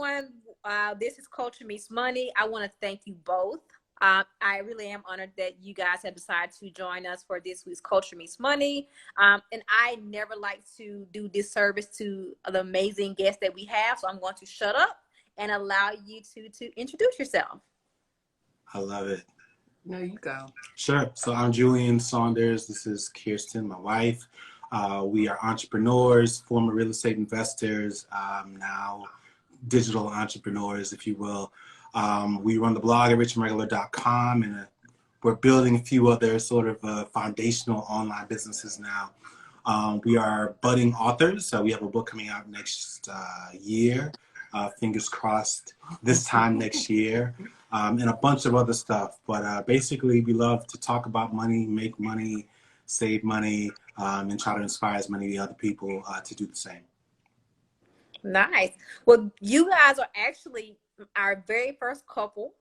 everyone. This is Culture Meets Money. I want to thank you both. I really am honored that you guys have decided to join us for this week's Culture Meets Money. And I never like to do disservice to the amazing guests that we have, so I'm going to shut up and allow you to introduce yourself. I love it. No, you go. Sure. So I'm Julien Saunders. This is Kiersten, my wife. We are entrepreneurs, former real estate investors, now digital entrepreneurs, if you will. We run the blog at richandregular.com, and we're building a few other sort of foundational online businesses now. We are budding authors, so we have a book coming out next year. Fingers crossed this time next year, and a bunch of other stuff. But basically, we love to talk about money, make money, save money, and try to inspire as many other people to do the same. Nice. Well, you guys are actually our very first couple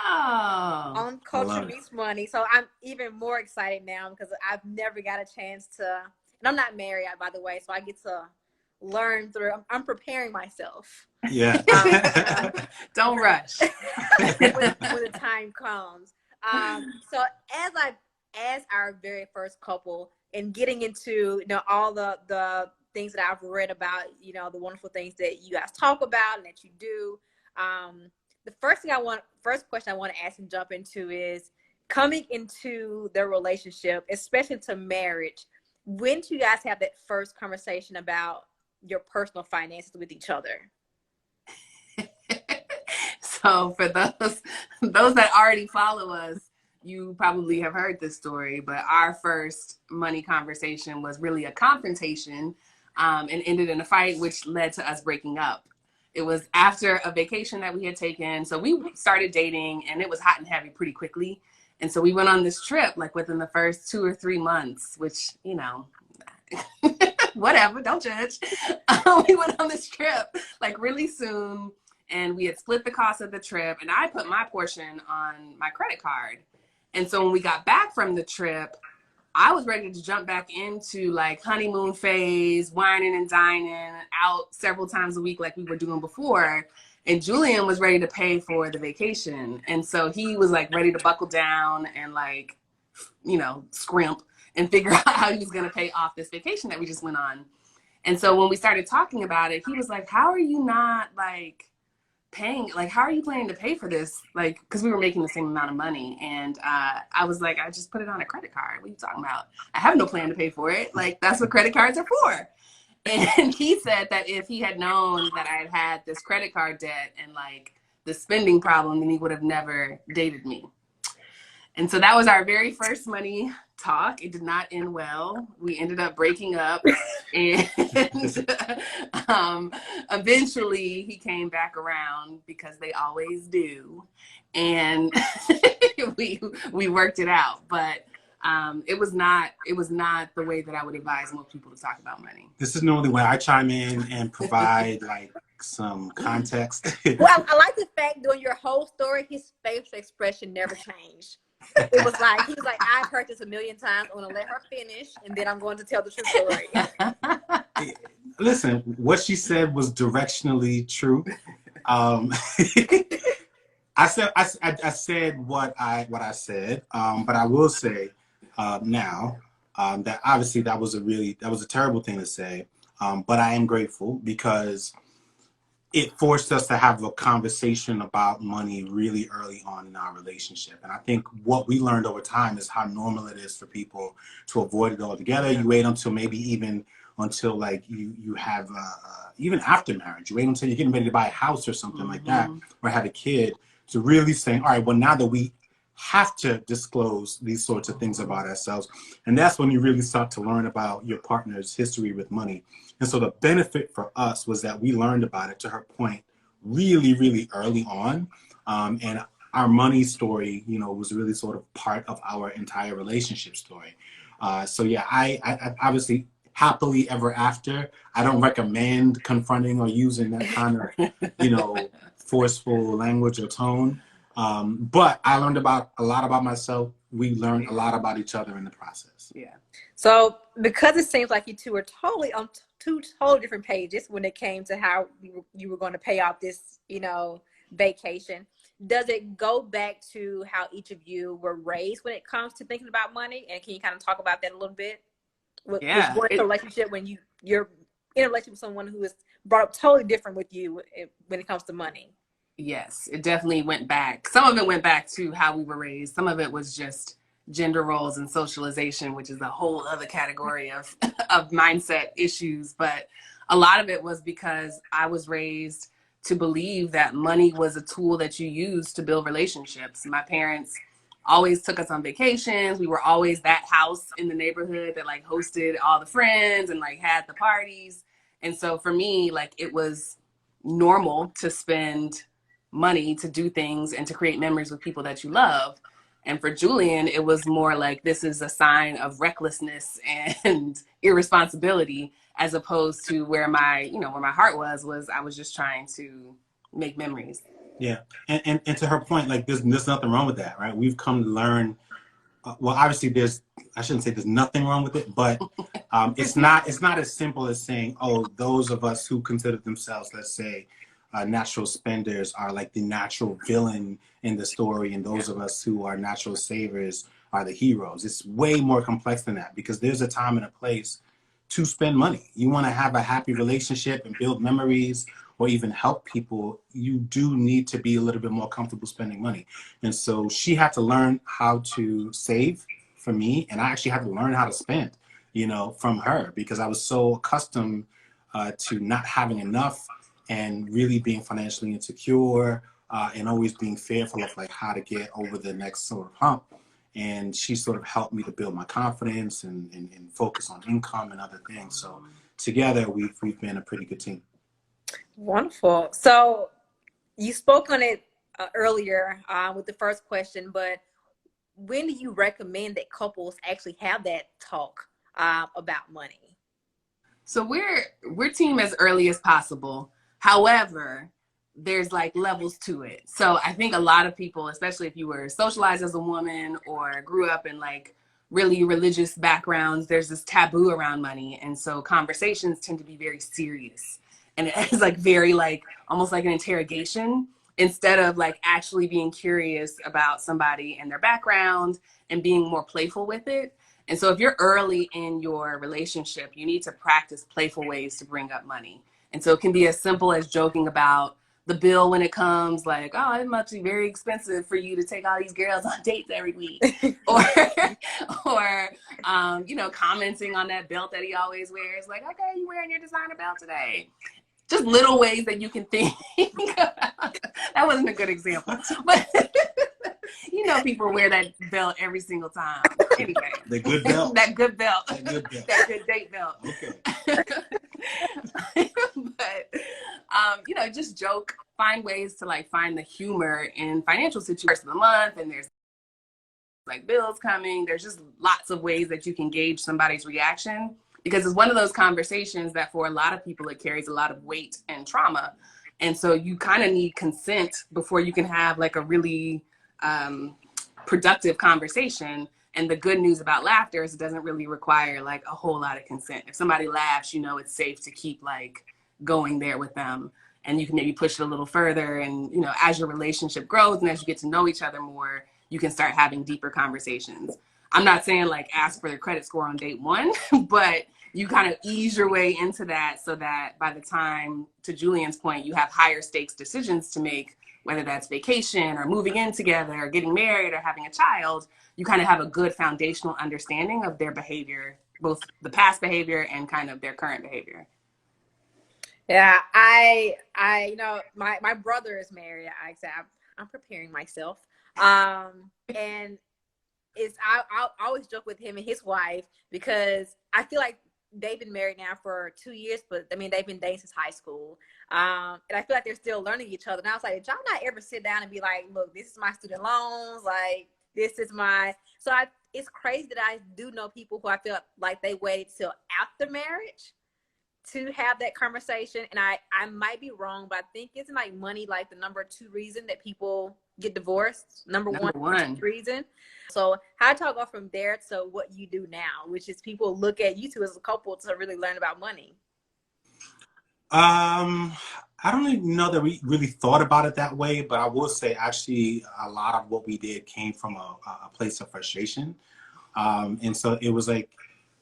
on Culture Meets Money. So I'm even more excited now because I've never got a chance to, and I'm not married, by the way, so I get to learn through. I'm preparing myself. Yeah. Don't rush. when the time comes. So as our very first couple and getting into, all the things that I've read about, the wonderful things that you guys talk about and that you do. The first question I want to ask and jump into is coming into the relationship, especially to marriage. When do you guys have that first conversation about your personal finances with each other? So for those that already follow us, you probably have heard this story, but our first money conversation was really a confrontation and ended in a fight, which led to us breaking up. It was after a vacation that we had taken. So we started dating and it was hot and heavy pretty quickly. And so we went on this trip like within the first 2 or 3 months, which, whatever, don't judge. We went on this trip like really soon and we had split the cost of the trip and I put my portion on my credit card. And so when we got back from the trip, I was ready to jump back into like honeymoon phase, whining and dining, out several times a week like we were doing before. And Julien was ready to pay for the vacation. And so he was like ready to buckle down and like, scrimp and figure out how he was going to pay off this vacation that we just went on. And so when we started talking about it, he was like, how are you not like paying, like, how are you planning to pay for this? Like, because we were making the same amount of money. And I was like, I just put it on a credit card. What are you talking about? I have no plan to pay for it. Like, that's what credit cards are for. And he said that if he had known that I had this credit card debt and like the spending problem, then he would have never dated me. And so that was our very first money talk. It did not end well. We ended up breaking up and eventually he came back around because they always do. And we worked it out, but it was not the way that I would advise most people to talk about money. This is normally when I chime in and provide like some context. Well, I like the fact during your whole story, his facial expression never changed. It was like, he was like, I've heard this a million times. I'm going to let her finish, and then I'm going to tell the true story. Listen, what she said was directionally true. I said what I said, but I will say now that obviously that was a terrible thing to say. But I am grateful because it forced us to have a conversation about money really early on in our relationship. And I think what we learned over time is how normal it is for people to avoid it altogether. You wait until until like you have, even after marriage, you wait until you're getting ready to buy a house or something like that, or have a kid, to really saying, all right, well, now that we have to disclose these sorts of things about ourselves. And that's when you really start to learn about your partner's history with money. And so the benefit for us was that we learned about it, to her point, really, really early on. And our money story, was really sort of part of our entire relationship story. So yeah, I obviously happily ever after. I don't recommend confronting or using that kind of, forceful language or tone. But I learned a lot about myself. We learned a lot about each other in the process. Yeah. So because it seems like you two are totally on two totally different pages when it came to how you were going to pay off this, vacation. Does it go back to how each of you were raised when it comes to thinking about money? And can you kind of talk about that a little bit? With going into a relationship when you're in a relationship with someone who is brought up totally different with you when it comes to money? Yes, it definitely went back. Some of it went back to how we were raised. Some of it was just gender roles and socialization, which is a whole other category of of mindset issues. But a lot of it was because I was raised to believe that money was a tool that you use to build relationships. My parents always took us on vacations. We were always that house in the neighborhood that like hosted all the friends and like had the parties. And so for me, like it was normal to spend money to do things and to create memories with people that you love. And for Julien, it was more like this is a sign of recklessness and irresponsibility, as opposed to where my heart was I was just trying to make memories. Yeah. And to her point, like there's nothing wrong with that, right? We've come to learn, well, obviously I shouldn't say there's nothing wrong with it, but it's not as simple as saying, oh, those of us who consider themselves, let's say, natural spenders are like the natural villain in the story, and those of us who are natural savers are the heroes. It's way more complex than that, because there's a time and a place to spend money. You want to have a happy relationship and build memories or even help people, you do need to be a little bit more comfortable spending money. And so she had to learn how to save for me, and I actually had to learn how to spend, from her, because I was so accustomed to not having enough and really being financially insecure and always being fearful of like how to get over the next sort of hump. And she sort of helped me to build my confidence and focus on income and other things. So together we've been a pretty good team. Wonderful. So you spoke on it earlier with the first question, but when do you recommend that couples actually have that talk about money? So we're team as early as possible. However, there's like levels to it. So I think a lot of people, especially if you were socialized as a woman or grew up in like really religious backgrounds, there's this taboo around money. And so conversations tend to be very serious. And it's like very like almost like an interrogation, instead of like actually being curious about somebody and their background and being more playful with it. And so if you're early in your relationship, you need to practice playful ways to bring up money. And so it can be as simple as joking about the bill when it comes, like, oh, it must be very expensive for you to take all these girls on dates every week. or commenting on that belt that he always wears, like, okay, you wearing your designer belt today. Just little ways that you can think about. That wasn't a good example, but people wear that belt every single time. Anyway, the good belt. That good belt. That good belt. That good date belt. Okay. But just joke. Find ways to like find the humor in financial situations of the month, and there's like bills coming. There's just lots of ways that you can gauge somebody's reaction, because it's one of those conversations that for a lot of people it carries a lot of weight and trauma, and so you kind of need consent before you can have like a really productive conversation. And the good news about laughter is it doesn't really require like a whole lot of consent. If somebody laughs, it's safe to keep like going there with them, and you can maybe push it a little further. And as your relationship grows and as you get to know each other more, you can start having deeper conversations. I'm not saying like ask for their credit score on date one, but you kind of ease your way into that so that by the time, to Julien's point, you have higher stakes decisions to make, whether that's vacation or moving in together or getting married or having a child. You kind of have a good foundational understanding of their behavior, both the past behavior and kind of their current behavior. Yeah, my brother is married. I'm preparing myself. And I always joke with him and his wife, because I feel like they've been married now for 2 years, but I mean, they've been dating since high school. And I feel like they're still learning each other. And I was like, did y'all not ever sit down and be like, look, this is my student loans. Like, this is it's crazy that I do know people who I feel like they waited till after marriage to have that conversation. And I might be wrong, but I think isn't like money like the number 2 reason that people get divorced? Number one reason. So how do I go from there to what you do now, which is people look at you two as a couple to really learn about money? I don't even know that we really thought about it that way, but I will say actually a lot of what we did came from a place of frustration. And so it was like,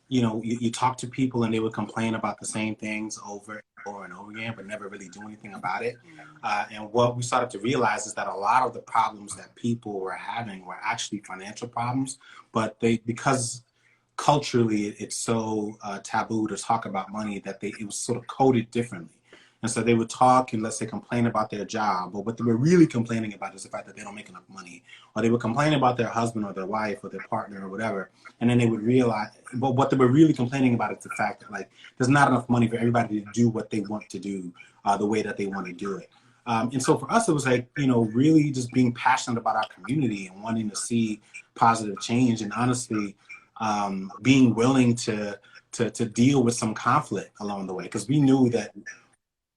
you talk to people and they would complain about the same things over and over and over again, but never really do anything about it. And what we started to realize is that a lot of the problems that people were having were actually financial problems, but because culturally it's so taboo to talk about money that it was sort of coded differently. And so they would talk and let's say complain about their job, but what they were really complaining about is the fact that they don't make enough money, or they would complain about their husband or their wife or their partner or whatever. And then they would realize, but what they were really complaining about is the fact that like there's not enough money for everybody to do what they want to do the way that they want to do it. And so for us, it was like, really just being passionate about our community and wanting to see positive change, and honestly, being willing to deal with some conflict along the way, because we knew that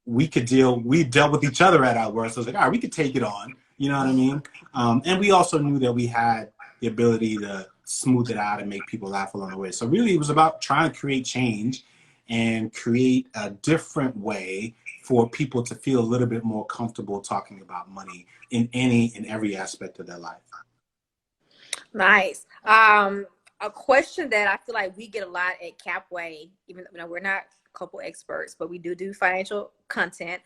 we dealt with each other at our worst. So it was like, all right, we could take it on, you know what I mean? And we also knew that we had the ability to smooth it out and make people laugh along the way. So really it was about trying to create change and create a different way for people to feel a little bit more comfortable talking about money in every aspect of their life. Nice. A question that I feel like we get a lot at CapWay, even though we're not couple experts, but we do financial content,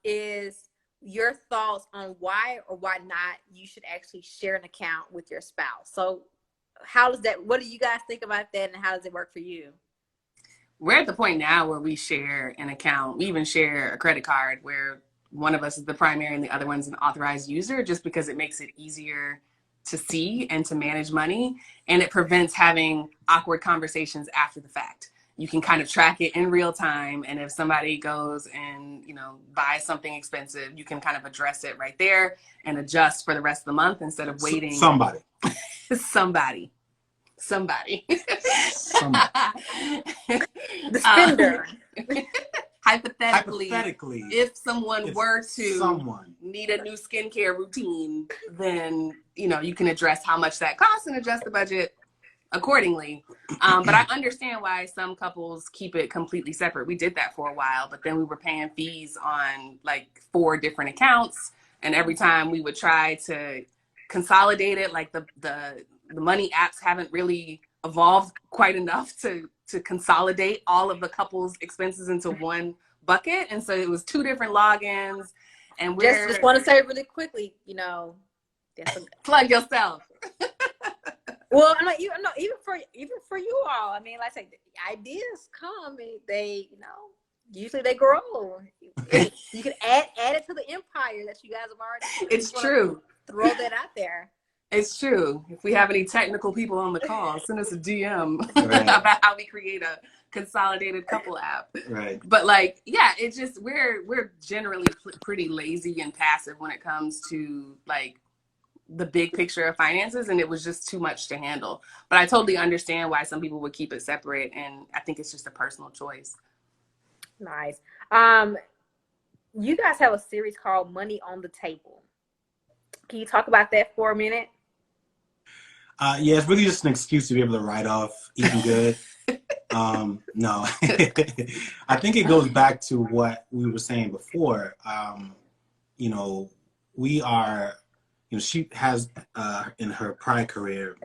is your thoughts on why or why not you should actually share an account with your spouse. So what do you guys think about that, and how does it work for you? We're at the point now where we share an account. We even share a credit card where one of us is the primary and the other one's an authorized user, just because it makes it easier to see and to manage money, and it prevents having awkward conversations after the fact. You can kind of track it in real time. And if somebody goes and, buys something expensive, you can kind of address it right there and adjust for the rest of the month instead of waiting. Somebody. The spender. Hypothetically, if someone were to need a new skincare routine, then, you can address how much that costs and adjust the budget accordingly. But I understand why some couples keep it completely separate. We did that for a while, but then we were paying fees on like 4 different accounts. And every time we would try to consolidate it, like the money apps haven't really evolved quite enough to consolidate all of the couple's expenses into one bucket. And so it was 2 different logins. And just want to say really quickly, plug yourself. Well, even for you all, I mean, like I say, ideas come and they, usually they grow. You can add it to the empire that you guys have already. It's true. Throw that out there. It's true. If we have any technical people on the call, send us a DM about how we create a consolidated couple app. Right. But it's just we're generally pretty lazy and passive when it comes to the big picture of finances, and it was just too much to handle. But I totally understand why some people would keep it separate, and I think it's just a personal choice. Nice. You guys have a series called Money on the Table. Can you talk about that for a minute? Yeah, it's really just an excuse to be able to write off eating good. No, I think it goes back to what we were saying before. We are, she has in her prior career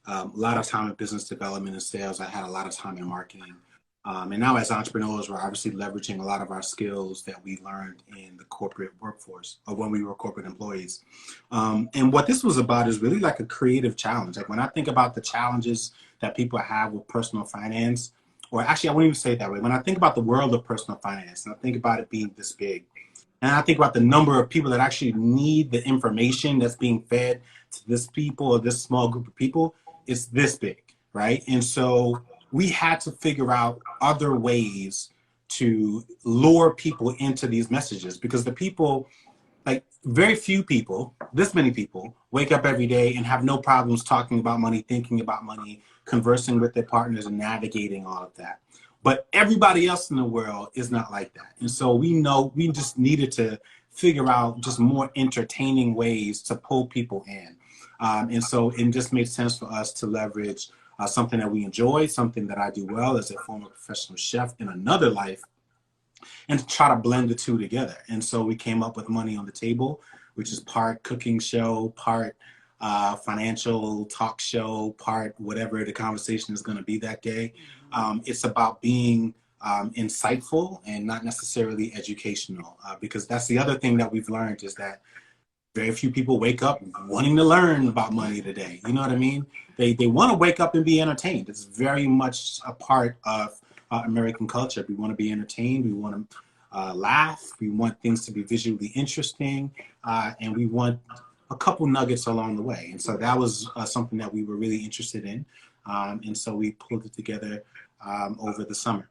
a lot of time in business development and sales. I had a lot of time in marketing. And now as entrepreneurs, we're obviously leveraging a lot of our skills that we learned in the corporate workforce or when we were corporate employees. And what this was about is really like a creative challenge. Like when I think about the challenges that people have with personal finance, or actually I wouldn't even say it that way. When I think about the world of personal finance and I think about it being this big, and I think about the number of people that actually need the information that's being fed to this people or this small group of people, it's this big, right? And so we had to figure out other ways to lure people into these messages, because the people, like very few people, this many people, wake up every day and have no problems talking about money, thinking about money, conversing with their partners and navigating all of that. But everybody else in the world is not like that. And so we just needed to figure out just more entertaining ways to pull people in. And so it just made sense for us to leverage something that we enjoy, something that I do well as a former professional chef in another life, and to try to blend the two together. And so we came up with Money on the Table, which is part cooking show, part financial talk show, part whatever the conversation is going to be that day. It's about being insightful and not necessarily educational, because that's the other thing that we've learned is that very few people wake up wanting to learn about money today. You know what I mean? They want to wake up and be entertained. It's very much a part of American culture. We want to be entertained. We want to laugh. We want things to be visually interesting, and we want a couple nuggets along the way. And so that was something that we were really interested in, and so we pulled it together over the summer.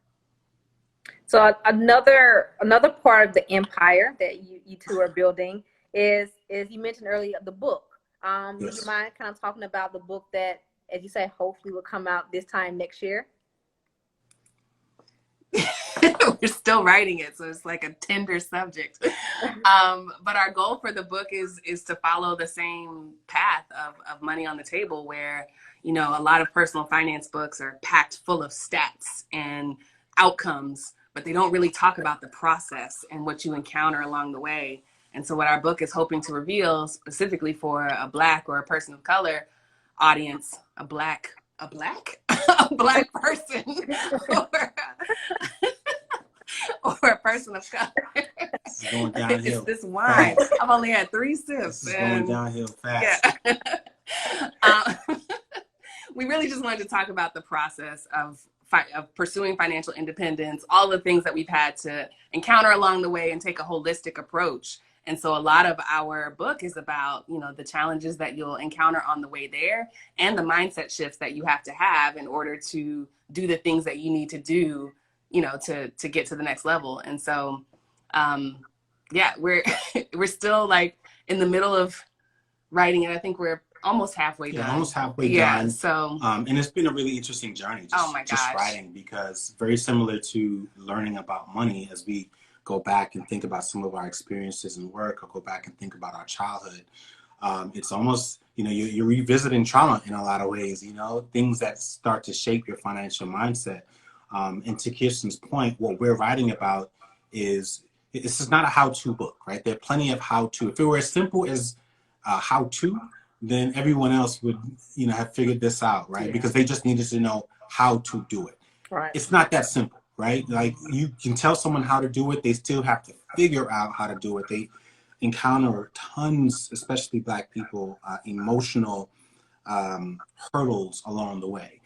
So another part of the empire that you two are building is you mentioned earlier the book. Yes. Would you mind kind of talking about the book that, as you say, hopefully will come out this time next year? We're still writing it, so it's like a tender subject. But our goal for the book is to follow the same path of Money on the Table, where, you know, a lot of personal finance books are packed full of stats and outcomes, but they don't really talk about the process and what you encounter along the way. And so what our book is hoping to reveal, specifically for a Black or a person of color audience, a black person or a person of color. This is going downhill. It's this wine. I've only had 3 sips. This is going downhill fast. Yeah. We really just wanted to talk about the process of pursuing financial independence, all the things that we've had to encounter along the way and take a holistic approach. And so a lot of our book is about, you know, the challenges that you'll encounter on the way there and the mindset shifts that you have to have in order to do the things that you need to do, you know, to get to the next level. And so, yeah, we're still like in the middle of writing it. I think we're almost halfway done. Almost halfway yeah, done. So, and it's been a really interesting journey. Just writing, because very similar to learning about money, as we go back and think about some of our experiences in work, or go back and think about our childhood, it's almost, you know, you're revisiting trauma in a lot of ways, you know, things that start to shape your financial mindset. And to Kirsten's point, what we're writing about is, this is not a how-to book, right? There are plenty of how-to. If it were as simple as how-to, then everyone else would, you know, have figured this out, right? Yeah. Because they just needed to know how to do it. Right. It's not that simple, right? Like, you can tell someone how to do it. They still have to figure out how to do it. They encounter tons, especially Black people, emotional hurdles along the way.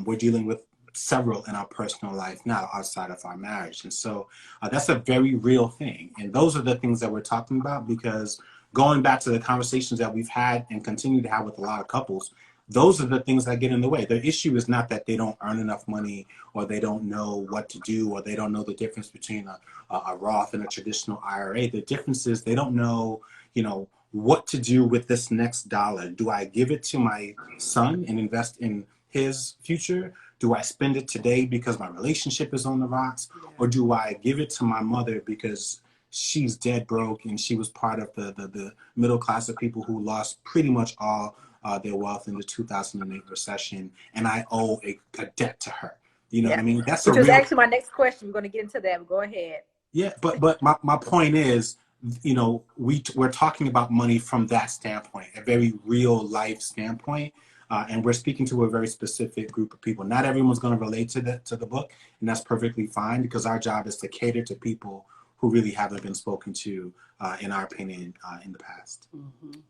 We're dealing with several in our personal life now outside of our marriage. And so that's a very real thing. And those are the things that we're talking about, because going back to the conversations that we've had and continue to have with a lot of couples, those are the things that get in the way. The issue is not that they don't earn enough money, or they don't know what to do, or they don't know the difference between a Roth and a traditional IRA. The difference is they don't know, you know, what to do with this next dollar. Do I give it to my son and invest in his future? Do I spend it today because my relationship is on the rocks? Or do I give it to my mother because she's dead broke and she was part of the middle class of people who lost pretty much all their wealth in the 2008 recession, and I owe a debt to her? You know what I mean? That's which was actually my next question. We're going to get into that. Go ahead. Yeah, but my point is, you know, we're talking about money from that standpoint, a very real life standpoint, and we're speaking to a very specific group of people. Not everyone's going to relate to the book, and that's perfectly fine, because our job is to cater to people who really haven't been spoken to, in our opinion, in the past. Mm-hmm.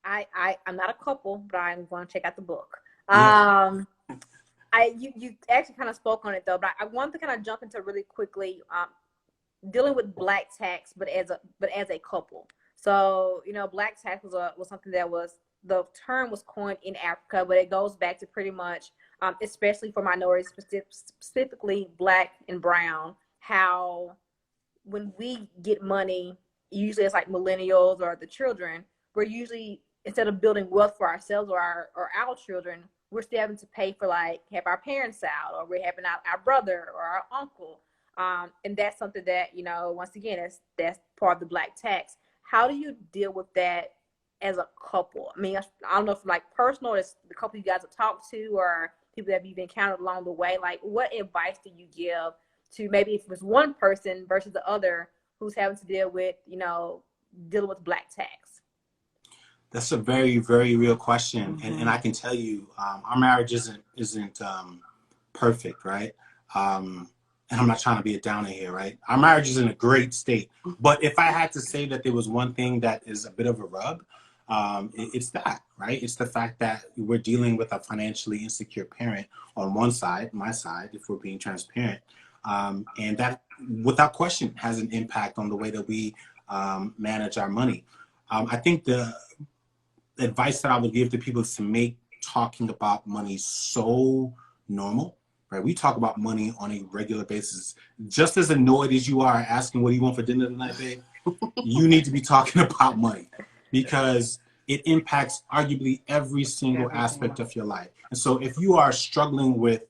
I'm not a couple, but I'm going to check out the book. Yeah. You actually kind of spoke on it though, but I want to kind of jump into really quickly, dealing with Black tax, but as a couple. So, you know, Black tax was something that the term was coined in Africa, but it goes back to pretty much, especially for minorities, specifically Black and brown, how when we get money, usually it's like millennials or the children, we're usually, instead of building wealth for ourselves or our children, we're still having to pay for, like, help our parents out, or we're helping out our brother or our uncle. And that's something that, you know, once again, that's part of the Black tax. How do you deal with that as a couple? I mean, I don't know if, like, personal, it's the couple you guys have talked to or people that you've encountered along the way. Like, what advice do you give to maybe if it was one person versus the other who's having to deal with, dealing with black tax? That's a very, very real question. And I can tell you, our marriage isn't perfect, right? And I'm not trying to be a downer here, right? Our marriage is in a great state. But if I had to say that there was one thing that is a bit of a rub, it's that, right? It's the fact that we're dealing with a financially insecure parent on one side, my side, if we're being transparent. And that, without question, has an impact on the way that we manage our money. I think the advice that I would give to people is to make talking about money so normal. Right, we talk about money on a regular basis. Just as annoyed as you are asking what do you want for dinner tonight, babe, you need to be talking about money because it impacts arguably every single aspect of your life. And so if you are struggling with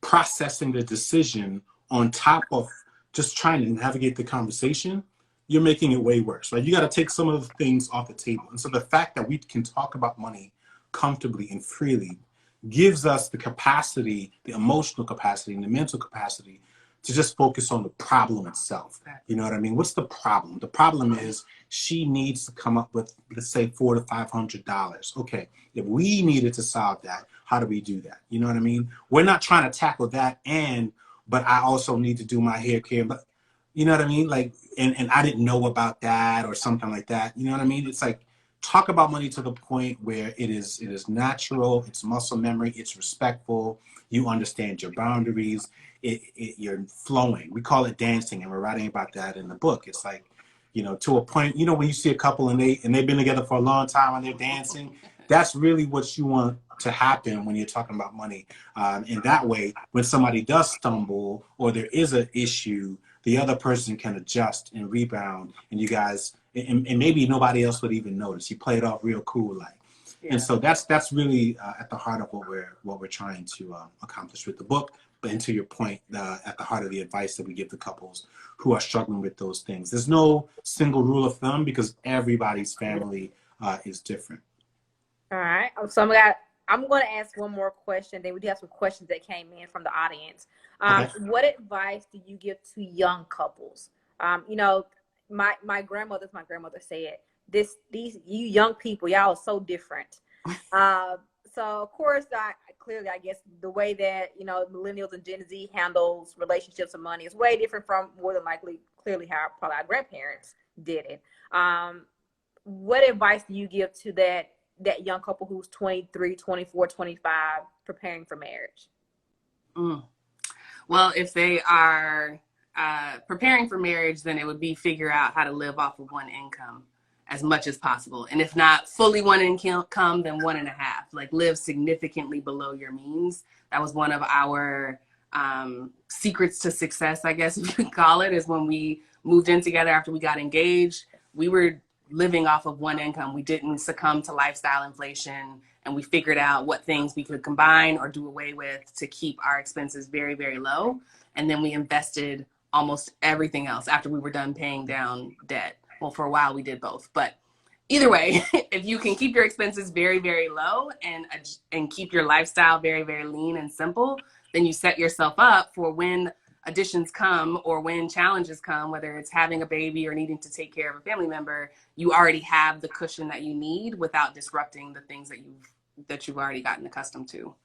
processing the decision on top of just trying to navigate the conversation, you're making it way worse, right? You got to take some of the things off the table. And so the fact that we can talk about money comfortably and freely gives us the capacity, the emotional capacity and the mental capacity to just focus on the problem itself. You know what I mean? What's the problem? The problem is she needs to come up with, let's say, $400 to $500. Okay, if we needed to solve that, how do we do that? You know what I mean? We're not trying to tackle that but I also need to do my hair care. But you know what I mean? Like, and I didn't know about that or something like that. You know what I mean? It's like, talk about money to the point where it is natural, it's muscle memory, it's respectful, you understand your boundaries, you're flowing. We call it dancing, and we're writing about that in the book. It's like, to a point, when you see a couple and they've been together for a long time and they're dancing, that's really what you want to happen when you're talking about money. And that way, when somebody does stumble or there is an issue, the other person can adjust and rebound, and you guys, and maybe nobody else would even notice. You play it off real cool, like. Yeah. And so that's really at the heart of what we're trying to accomplish with the book. But and to your point, at the heart of the advice that we give to couples who are struggling with those things. There's no single rule of thumb because everybody's family is different. All right. So I'm going to ask one more question. Then we do have some questions that came in from the audience. Okay. What advice do you give to young couples? My grandmother said, these you young people, y'all are so different. So of course, I guess the way that millennials and Gen Z handles relationships and money is way different from more than likely clearly how probably our grandparents did it. What advice do you give to that young couple who's 23, 24, 25, preparing for marriage? Well, if they are preparing for marriage, then it would be figure out how to live off of one income as much as possible. And if not fully one income, then 1.5, like live significantly below your means. That was one of our secrets to success, I guess you could call it, is when we moved in together after we got engaged, we were living off of one income. We didn't succumb to lifestyle inflation, and we figured out what things we could combine or do away with to keep our expenses very, very low. And then we invested almost everything else after we were done paying down debt. Well, for a while we did both, but either way, if you can keep your expenses very, very low and keep your lifestyle very, very lean and simple, then you set yourself up for when additions come or when challenges come, whether it's having a baby or needing to take care of a family member, you already have the cushion that you need without disrupting the things that you've already gotten accustomed to.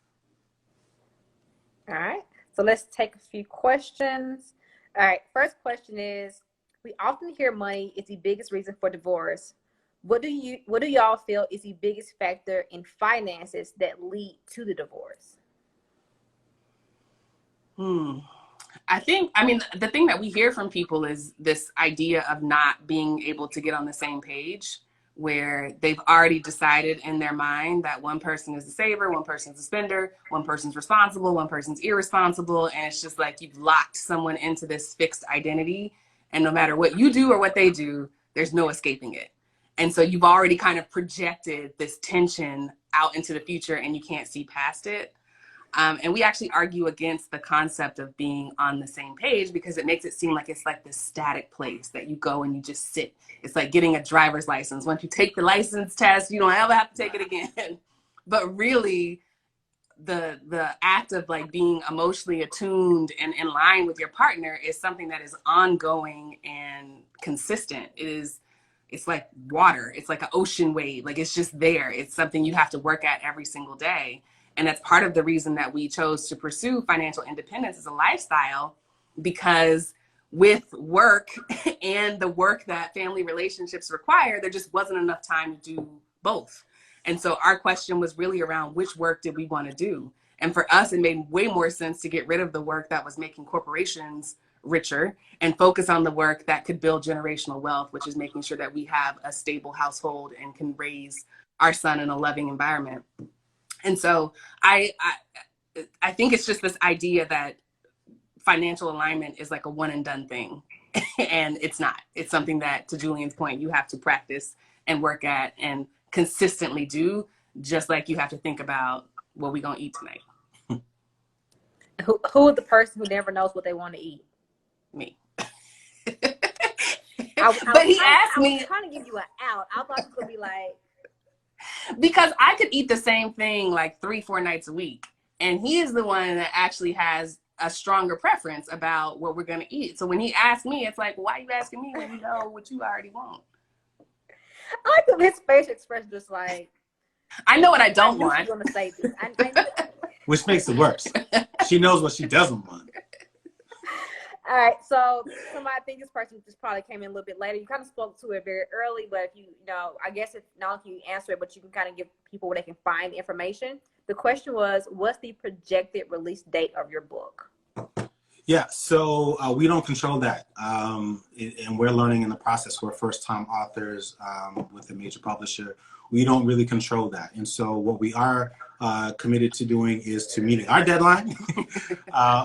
All right. So let's take a few questions. All right. First question is, we often hear money is the biggest reason for divorce. What do y'all feel is the biggest factor in finances that lead to the divorce? I mean, the thing that we hear from people is this idea of not being able to get on the same page, where they've already decided in their mind that one person is the saver, one person's a spender, one person's responsible, one person's irresponsible. And it's just like you've locked someone into this fixed identity. And no matter what you do or what they do, there's no escaping it. And so you've already kind of projected this tension out into the future and you can't see past it. And we actually argue against the concept of being on the same page because it makes it seem like it's like this static place that you go and you just sit. It's like getting a driver's license. Once you take the license test, you don't ever have to take it again. But really, the act of like being emotionally attuned and in line with your partner is something that is ongoing and consistent. It's like water. It's like an ocean wave. Like it's just there. It's something you have to work at every single day. And that's part of the reason that we chose to pursue financial independence as a lifestyle, because with work and the work that family relationships require, there just wasn't enough time to do both. And so our question was really around which work did we want to do? And for us, it made way more sense to get rid of the work that was making corporations richer and focus on the work that could build generational wealth, which is making sure that we have a stable household and can raise our son in a loving environment. And so I think it's just this idea that financial alignment is like a one and done thing. And it's not. It's something that, to Julian's point, you have to practice and work at and consistently do, just like you have to think about what we're going to eat tonight. Who is the person who never knows what they want to eat? Me. But he asked me. I was trying to give you an out. I thought you were going to be like. Because I could eat the same thing like 3-4 nights a week. And he is the one that actually has a stronger preference about what we're going to eat. So when he asked me, it's like, why are you asking me when you know what you already want? I like his facial expression, just like, I know what I don't want. Going to say this. I knew Which makes it worse. She knows what she doesn't want. All right, so I think this person just probably came in a little bit later. You kind of spoke to it very early, but if you know, I guess if not, if you answer it, but you can kind of give people where they can find the information. The question was, what's the projected release date of your book? Yeah, so we don't control that, and we're learning in the process. We're first-time authors with a major publisher. We don't really control that, and so what we are committed to doing is to meeting our deadline,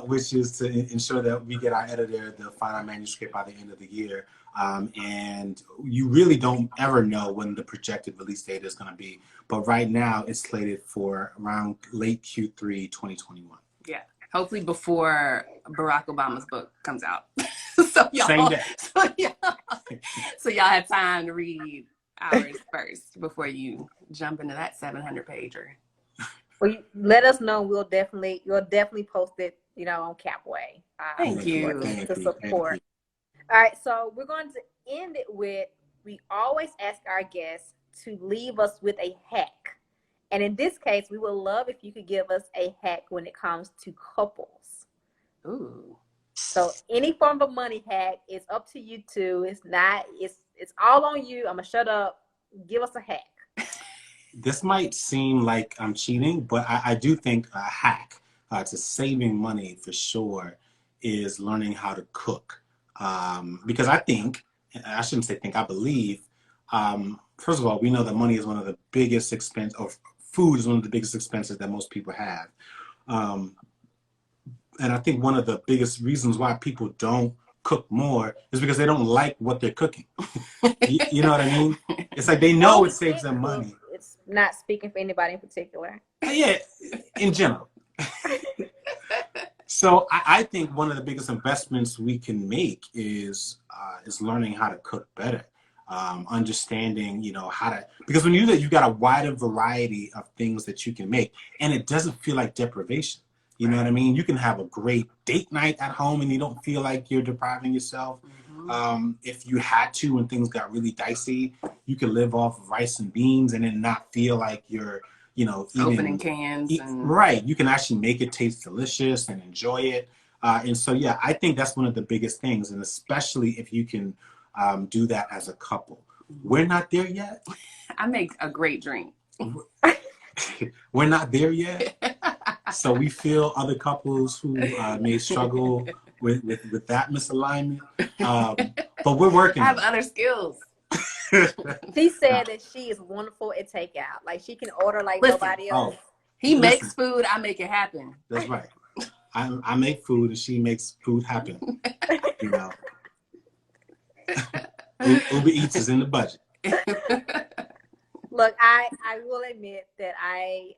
which is to ensure that we get our editor the final manuscript by the end of the year. And you really don't ever know when the projected release date is going to be, but right now it's slated for around late Q3 2021. Yeah. Hopefully before Barack Obama's book comes out. So y'all, same day. So y'all have time to read ours first before you jump into that 700-pager. Well, let us know. You'll definitely post it, on CapWay. Thank you. To support. All right, so we're going to end it with, we always ask our guests to leave us with a hack. And in this case, we would love if you could give us a hack when it comes to couples. Ooh. So any form of money hack is up to you two. It's all on you. I'm gonna shut up. Give us a hack. This might seem like I'm cheating, but I do think a hack to saving money for sure is learning how to cook. Because I believe, first of all, we know that money is one of the biggest expense, or food is one of the biggest expenses that most people have. And I think one of the biggest reasons why people don't cook more is because they don't like what they're cooking. You know what I mean? It's like they know it saves them money. It's not speaking for anybody in particular. Yeah, in general. So I think one of the biggest investments we can make is learning how to cook better. Understanding, how to, because when you do that, you got a wider variety of things that you can make, and it doesn't feel like deprivation. You know what I mean? You can have a great date night at home and you don't feel like you're depriving yourself. Mm-hmm. If you had to, when things got really dicey, you can live off of rice and beans and then not feel like you're, opening cans. Right. You can actually make it taste delicious and enjoy it. And so, yeah, I think that's one of the biggest things. And especially if you can do that as a couple. We're not there yet. I make a great drink. We're not there yet. So we feel other couples who may struggle with that misalignment. But we're working. I have other skills. She said that she is wonderful at takeout. Like she can order like nobody else. He makes food, I make it happen. That's right. I make food and she makes food happen. Uber Eats is in the budget. Look, I will admit that I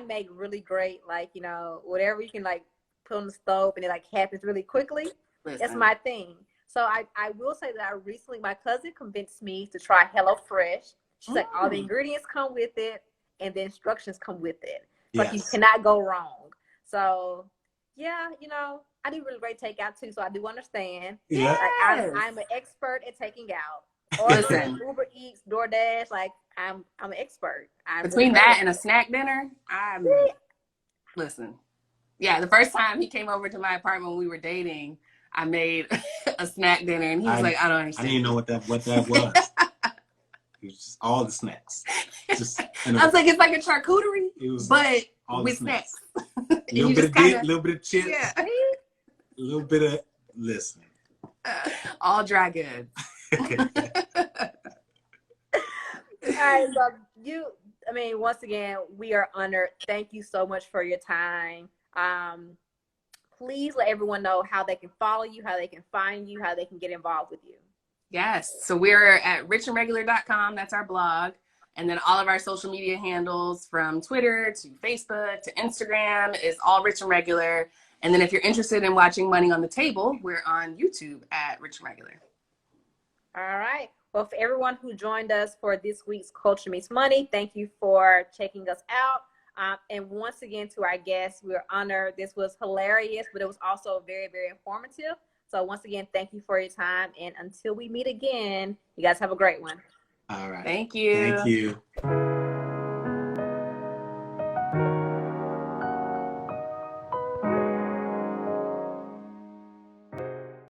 make really great, whatever you can put on the stove and it happens really quickly. Listen. That's my thing. So I will say that my cousin convinced me to try HelloFresh. She's like, all the ingredients come with it and the instructions come with it. Like you cannot go wrong. So yeah, you know, I do really great takeout too, so I do understand. Yeah. Like, I'm an expert at taking out. Or Listen. Uber Eats, DoorDash, like I'm an expert. Between that and a snack dinner, listen. Yeah, the first time he came over to my apartment when we were dating, I made a snack dinner, and he was like, "I don't understand." I didn't know what that was. It was just all the snacks. Just, I was like, it's like a charcuterie, but with snacks. A little bit of dip, a little bit of chips, a little bit of all dry goods. All right, so once again, we are honored. Thank you so much for your time. Please let everyone know how they can follow you, how they can find you, how they can get involved with you. Yes. So we're at richandregular.com. That's our blog. And then all of our social media handles, from Twitter to Facebook to Instagram, is all Rich and Regular. And then if you're interested in watching Money on the Table, we're on YouTube at Rich and Regular. All right. Well, for everyone who joined us for this week's Culture Meets Money, thank you for checking us out. And once again, to our guests, we're honored. This was hilarious, but it was also very, very informative. So once again, thank you for your time. And until we meet again, you guys have a great one. All right. Thank you. Thank you.